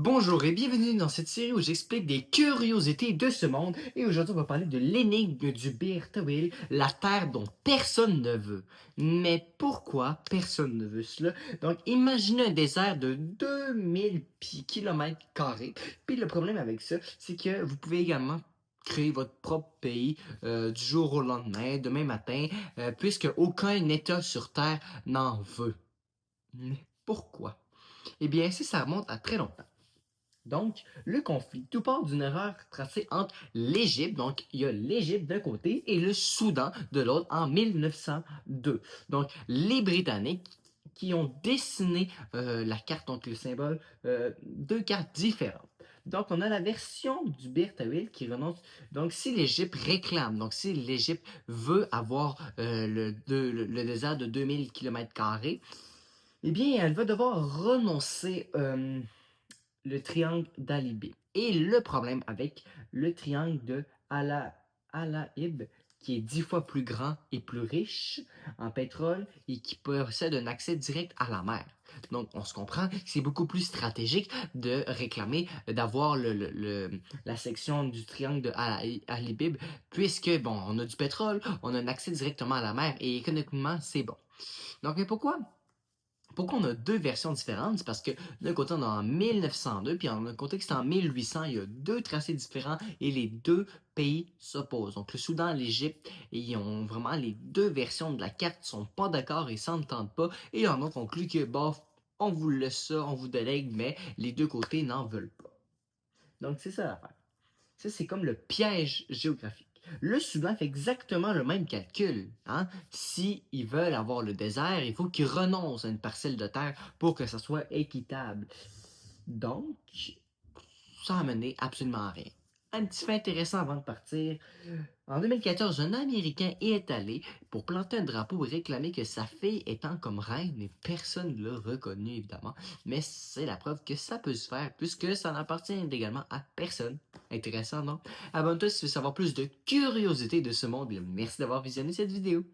Bonjour et bienvenue dans cette série où j'explique des curiosités de ce monde. Et aujourd'hui, on va parler de l'énigme du Bir-Tawil, la terre dont personne ne veut. Mais pourquoi personne ne veut cela? Donc, imaginez un désert de 2000 km². Puis le problème avec ça, c'est que vous pouvez également créer votre propre pays du jour au lendemain, demain matin, puisque aucun État sur Terre n'en veut. Mais pourquoi? Eh bien, ça remonte à très longtemps. Donc, le conflit, tout part d'une erreur tracée entre l'Égypte, donc il y a l'Égypte d'un côté, et le Soudan de l'autre en 1902. Donc, les Britanniques qui ont dessiné la carte, donc le symbole, deux cartes différentes. Donc, on a la version du Bir Tawil qui renonce. Donc, si l'Égypte réclame, donc si l'Égypte veut avoir le désert de 2000 km², eh bien, elle va devoir renoncer le triangle d'Alibé. Et le problème avec le triangle de Alaïb, qui est 10 fois plus grand et plus riche en pétrole et qui possède un accès direct à la mer. Donc, on se comprend que c'est beaucoup plus stratégique de réclamer d'avoir la section du triangle de Alibib, puisque, bon, on a du pétrole, on a un accès directement à la mer et économiquement, c'est bon. Donc, mais pourquoi on a deux versions différentes? C'est parce que d'un côté, on est en 1902, puis en un côté que c'est en 1800, il y a deux tracés différents et les deux pays s'opposent. Donc le Soudan et l'Égypte, ils ont vraiment les deux versions de la carte, ne sont pas d'accord et s'entendent pas, et on a conclu que, bof, on vous laisse ça, on vous délègue, mais les deux côtés n'en veulent pas. Donc c'est ça l'affaire. Ça, c'est comme le piège géographique. Le Soudan fait exactement le même calcul. Hein? Si ils veulent avoir le désert, il faut qu'ils renoncent à une parcelle de terre pour que ça soit équitable. Donc, ça a mené absolument à rien. Un petit fait intéressant avant de partir. En 2014, un Américain y est allé pour planter un drapeau et réclamer que sa fille étant comme reine, et personne ne l'a reconnu évidemment. Mais c'est la preuve que ça peut se faire puisque ça n'appartient également à personne. Intéressant, non? Abonne-toi si tu veux savoir plus de curiosités de ce monde. Merci d'avoir visionné cette vidéo.